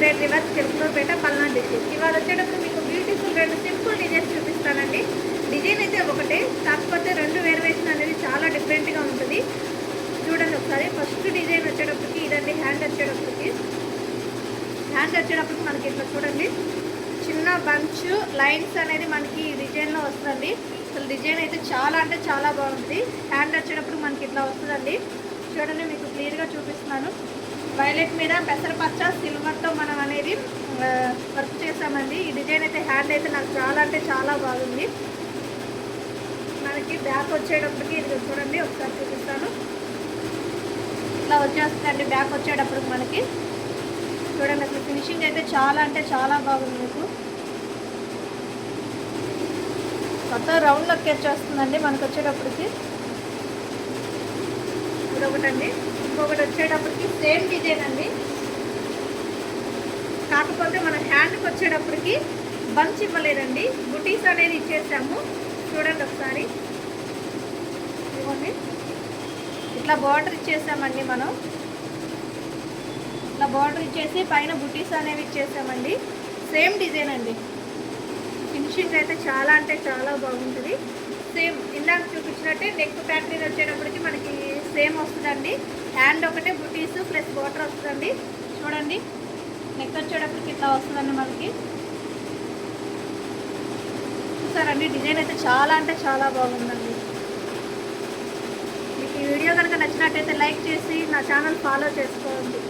Grade reverse Chilukurupeta Palnadu district. ఇవాళ వచ్చేటప్పుడు మీకు బ్యూటిఫుల్ 2 సింపుల్ డిజైన్స్ చూపిస్తానండి. డిజైన్ అయితే ఒకటే, కాకపోతే 2 వేరియేషన్ అనేది చాలా డిఫరెంట్గా ఉంటుంది. చూడండి ఒకసారి. ఫస్ట్ డిజైన్ వచ్చేటప్పటికి ఇదండి. హ్యాండ్ వచ్చేటప్పటికి మనకి ఇట్లా చూడండి చిన్న బంచ్ లైన్స్ అనేది మనకి ఈ డిజైన్లో వస్తుందండి. అసలు డిజైన్ అయితే చాలా అంటే చాలా బాగుంటుంది. హ్యాండ్ వచ్చేటప్పుడు మనకి ఇట్లా వస్తుందండి. చూడండి మీకు క్లియర్గా చూపిస్తున్నాను. వైలెట్ మీద పెసరపచ్చ సిల్వర్తో మనం అనేది వర్క్ చేసామండి. ఈ డిజైన్ అయితే హ్యాండ్ అయితే నాకు చాలా అంటే చాలా బాగుంది. మనకి బ్యాక్ వచ్చేటప్పటికి ఇది చూడండి ఒకసారి చూపిస్తాను. ఇట్లా వచ్చేస్తుందండి బ్యాక్ వచ్చేటప్పుడు మనకి. చూడండి అసలు ఫినిషింగ్ అయితే చాలా అంటే చాలా బాగుంది. మీకు మొత్తం రౌండ్లోకి వచ్చేస్తుందండి మనకు వచ్చేటప్పటికి. ఇది ఒకటండి. ఇంకొకటి వచ్చేటప్పటికి సేమ్ డిజైన్ అండి, కాకపోతే మన హ్యాండ్కి వచ్చేటప్పటికి బంచ్ ఇవ్వలేదండి, బుటీస్ అనేది ఇచ్చేసాము. చూడండి ఒకసారి. ఇవ్వండి ఇట్లా బార్డర్ ఇచ్చేసామండి మనం. ఇట్లా బార్డర్ ఇచ్చేసి పైన బుటీస్ అనేవి ఇచ్చేసామండి. సేమ్ డిజైన్ అండి. ఫినిషింగ్ అయితే చాలా అంటే చాలా బాగుంటుంది. సేమ్ ఇందాక చూపించినట్టే నెక్ ప్యాటర్న్ వచ్చేటప్పటికి మనకి సేమ్ వస్తుందండి. హ్యాండ్ ఒకటే బుటీస్ ప్లస్ బార్డర్ వస్తుందండి. చూడండి నెక్ వచ్చేటప్పటికి ఇట్లా వస్తుందండి మనకి. చూసారండి డిజైన్ అయితే చాలా అంటే చాలా బాగుందండి. మీకు ఈ వీడియో కనుక నచ్చినట్టయితే లైక్ చేసి నా ఛానల్ ఫాలో చేసుకోండి.